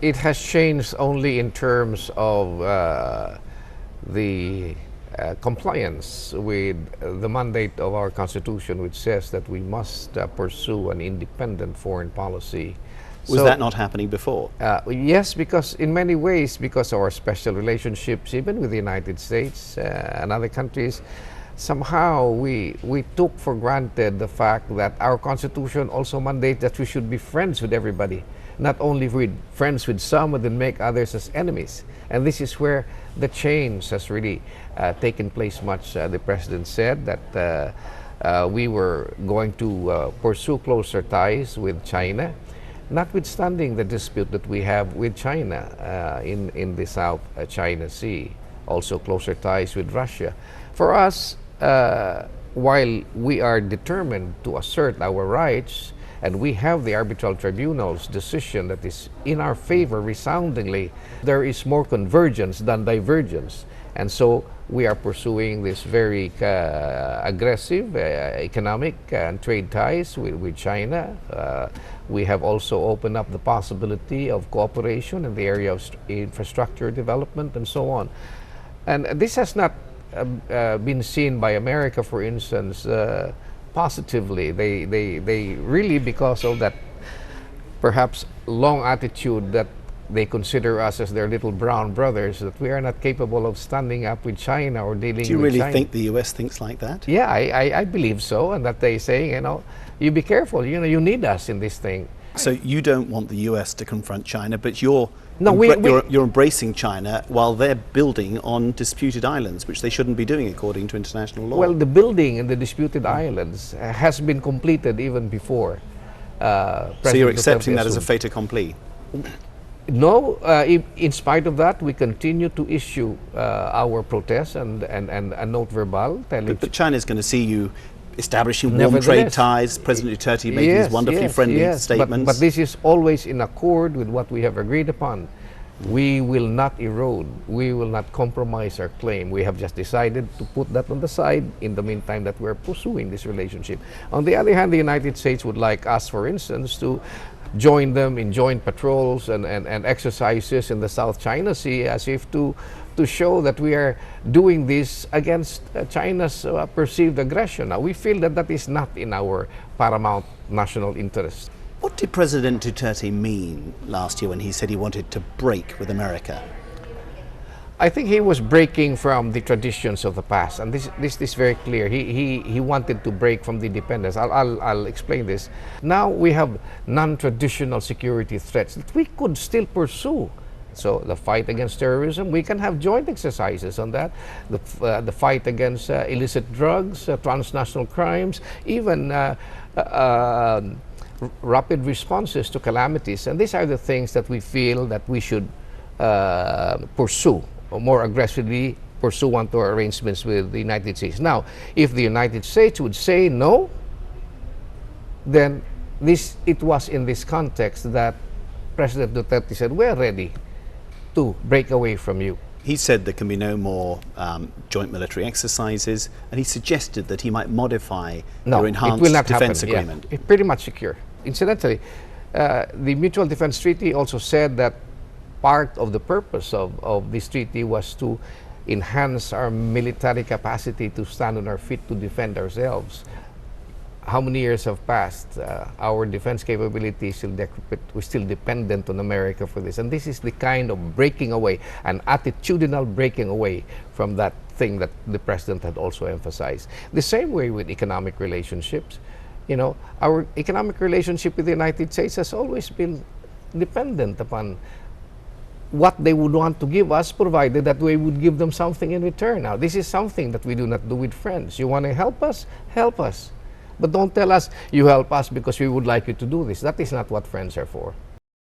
It has changed only in terms of the compliance with the mandate of our Constitution, which says that we must pursue an independent foreign policy. Was that not happening before? Yes, because in many ways, because of our special relationships, even with the United States and other countries, somehow we took for granted the fact that our Constitution also mandates that we should be friends with everybody, not only with friends with some, but then make others as enemies. And this is where the change has really taken place much. The President said that we were going to pursue closer ties with China, notwithstanding the dispute that we have with China in the South China Sea, also closer ties with Russia. For us, while we are determined to assert our rights, and we have the arbitral tribunal's decision that is in our favor resoundingly, there is more convergence than divergence. And so we are pursuing this very aggressive economic and trade ties with China. We have also opened up the possibility of cooperation in the area of infrastructure development and so on. And this has not been seen by America, for instance, positively. They really, because of that perhaps long attitude that they consider us as their little brown brothers, that we are not capable of standing up with China or dealing with China. Do you really think the US thinks like that? Yeah, I believe so, and that they say, you be careful, you need us in this thing. So you don't want the US to confront China, but you're embracing China while they're building on disputed islands, which they shouldn't be doing according to international law. Well, the building in the disputed islands has been completed even before. So you're accepting that as a fait accompli? No, in spite of that, we continue to issue our protests and a note verbal. But China's going to see you establishing warm trade ties, President Duterte making these wonderfully friendly statements. But this is always in accord with what we have agreed upon. We will not erode, we will not compromise our claim. We have just decided to put that on the side in the meantime that we're pursuing this relationship. On the other hand, the United States would like us, for instance, to join them in joint patrols and exercises in the South China Sea, as if to show that we are doing this against China's perceived aggression. Now, we feel that that is not in our paramount national interest. What did President Duterte mean last year when he said he wanted to break with America? I think he was breaking from the traditions of the past, and this is very clear. He wanted to break from the dependence. I'll explain this. Now we have non-traditional security threats that we could still pursue. So the fight against terrorism, we can have joint exercises on that. The fight against illicit drugs, transnational crimes, even rapid responses to calamities. And these are the things that we feel that we should pursue, or more aggressively pursuant to our arrangements with the United States. Now, if the United States would say no, then it was in this context that President Duterte said, we're ready to break away from you. He said there can be no more joint military exercises, and he suggested that he might modify your enhanced defense agreement. Yeah, it's pretty much secure. Incidentally, the Mutual Defense Treaty also said that part of the purpose of this treaty was to enhance our military capacity to stand on our feet to defend ourselves. How many years have passed? Our defense capabilities we're still dependent on America for this. And this is the kind of breaking away, an attitudinal breaking away from that thing that the President had also emphasized. The same way with economic relationships. Our economic relationship with the United States has always been dependent upon what they would want to give us, provided that we would give them something in return. Now, this is something that we do not do with friends. You want to help us? Help us. But don't tell us you help us because we would like you to do this. That is not what friends are for.